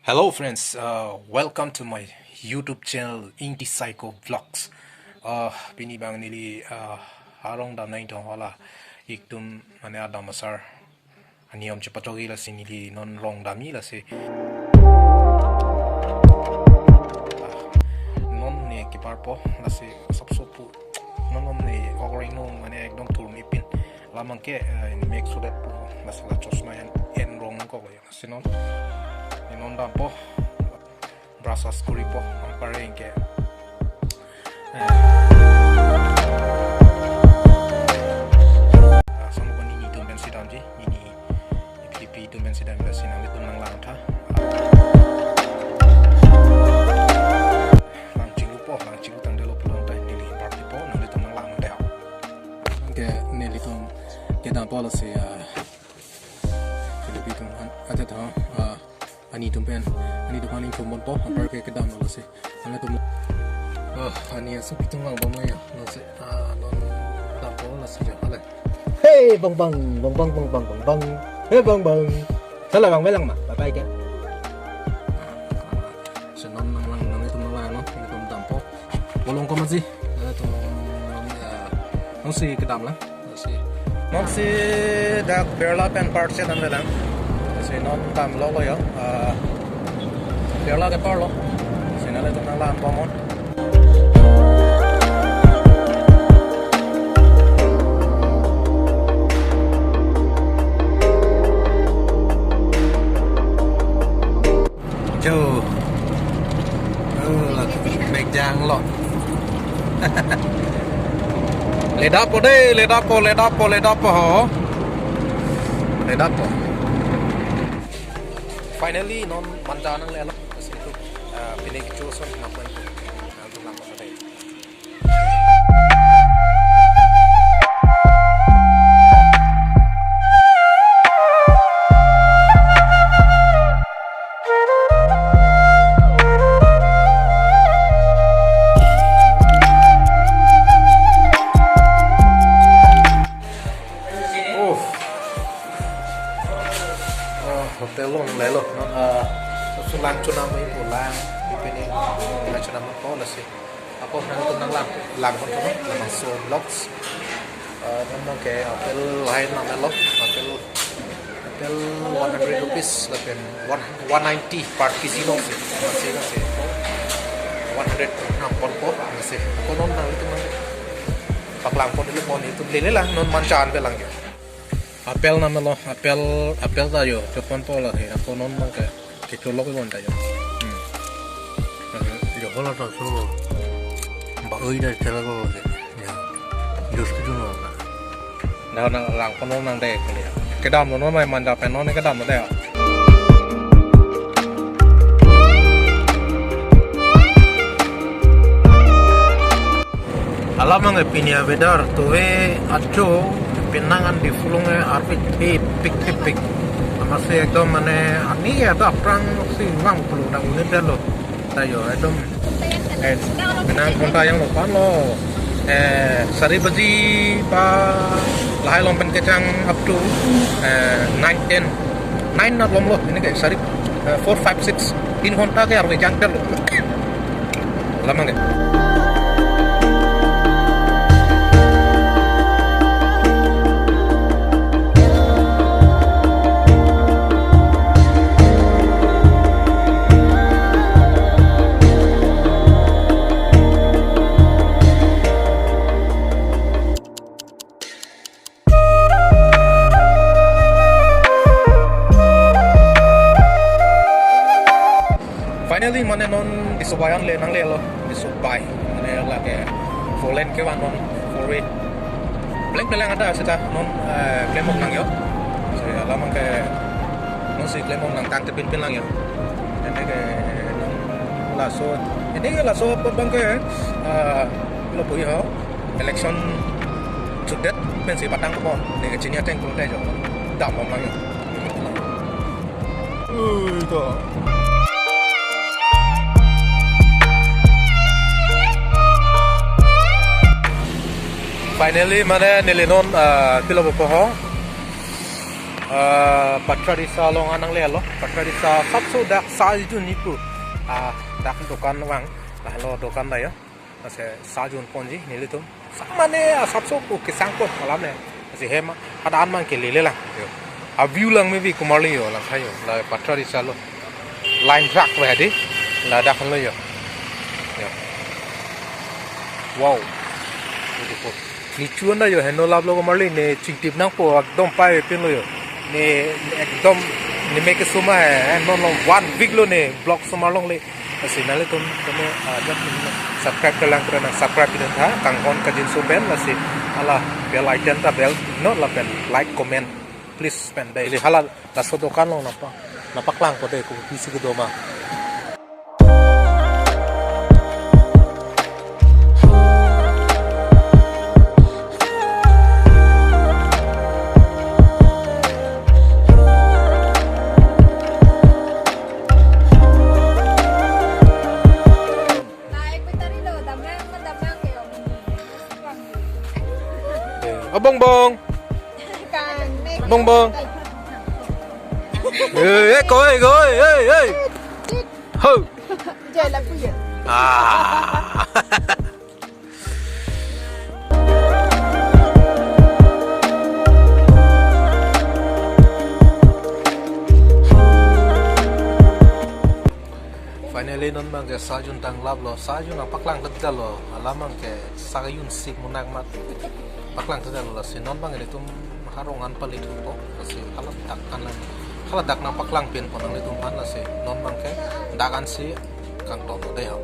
Hello friends, welcome to my YouTube channel Indie Psycho Vlogs. Bini bang nili harong dam naing tong hala iktum mane adam masar aniom chepatogi la sinili non rong dami la se non ne kiparpo la se sapsopu non ne covering no mane ekdom tur mi pin lamang ke make sure that la se la chosna en rong ko ya se non non po brasas kuri po ang parengke sama ko nini tumben si damji nini ipipi tumben si damji sinang itu nang lang tha lang chingu tang delo po lang tay nili party po nang itu nang lang tha ke nili tum ke dam po la se Filipino ada tha ani tumpen ani tu paling tumon po hampir ke kedam lo se ana tum ani asu pitung lang bom ya no se non dam po la se ja ale Hey bang bang bang bang bang bang bang bang hey bang bang salah bang melang mah bye kan se non nang itu nang no ini tum dam po bolong ko masih tu non se kedam lah non se dak berla pen part se dan velang se non dam lo ya berla ke parlo se nale tu nang lam pomon Joe, make jang lot. Ledapo deh, ledapo ho. Ledapo. Finally, non mandanan lelok situ. Pilih kecuson ngapain? Nanti lambat deh. Hotel long lelo sulang cuna mai pulang ipini na cuna ma po la si ako nang tunang lang ko lang so vlogs nang ke hotel lain na lelo hotel 100 rupees lapen 190 part casino si masih 100 nampon po masih ako non nang itu mang paklang po dulu po itu lele lang non mancan belang ya apel na melo apel tayo chopon po la he ako non mang ke cholo ko tayo yo hola to so ba oi da tela ko ya just tu no na lang po nang de ke dam no mai man da pen no ne ke dam no de alamang epinia vedar tuwe acho pinangan di fulungnya arpit pik masih ekdom mane ani ya tak perang si wang perlu dang ini dah lo tayo ekdom pinang konta yang lo pan lo sari baji pa lahai lompen kecang up to 9 not lom lo ini kayak sari 4 5 6 tin konta ke arwe jang lo lama nggak. Finally mana non disubayan le nang le lo disubay mana la ke folen ke wan non forward pleng ada seta non klemok nang yo saya lama ke non si klemok nang tang tepin lang yo ini ke laso bang ke lo pui ho election sudet ben si batang ko ne ke chinia teng ko te jo dam bang yo to finally mana nilinon pilo po ho Patra disa long anang le lo patra disa sapso dak sajun nipu dak dokan wang lo dokan da ya ase sajun ponji nilitum samane sapso ku kisang ko malam ne ase hema adan man ke lele lang yo a view lang me bi kumarli yo lang thayo la patra disa lo line track wa di la dak lo yo wow beautiful ni chuan da yo heno lab lo kumarli ne chingtip nang po akdom pai pin lo yo ni ekdom ni make suma hai non long 1 week lo ne blog suma long le asi nale tum tome jab subscribe ka lang karena subscribe din tha kang on ka jin suben lasi ala bell icon ta bell no la pen like comment please spend daily hala la so dokan long napak lang ko de ko pisi ko doma bông bông bông bông ê coi ê hừ chơi là cái gì finally non mang ke sajun tang lab lo sajun ang paklang tegal lo alamang ke sagayun sik munak mat paklang tegal lo si non bang itu harongan palit ko kasi halat dak na paklang pin ponang litum han la si non bang ke dakan si kang to de ha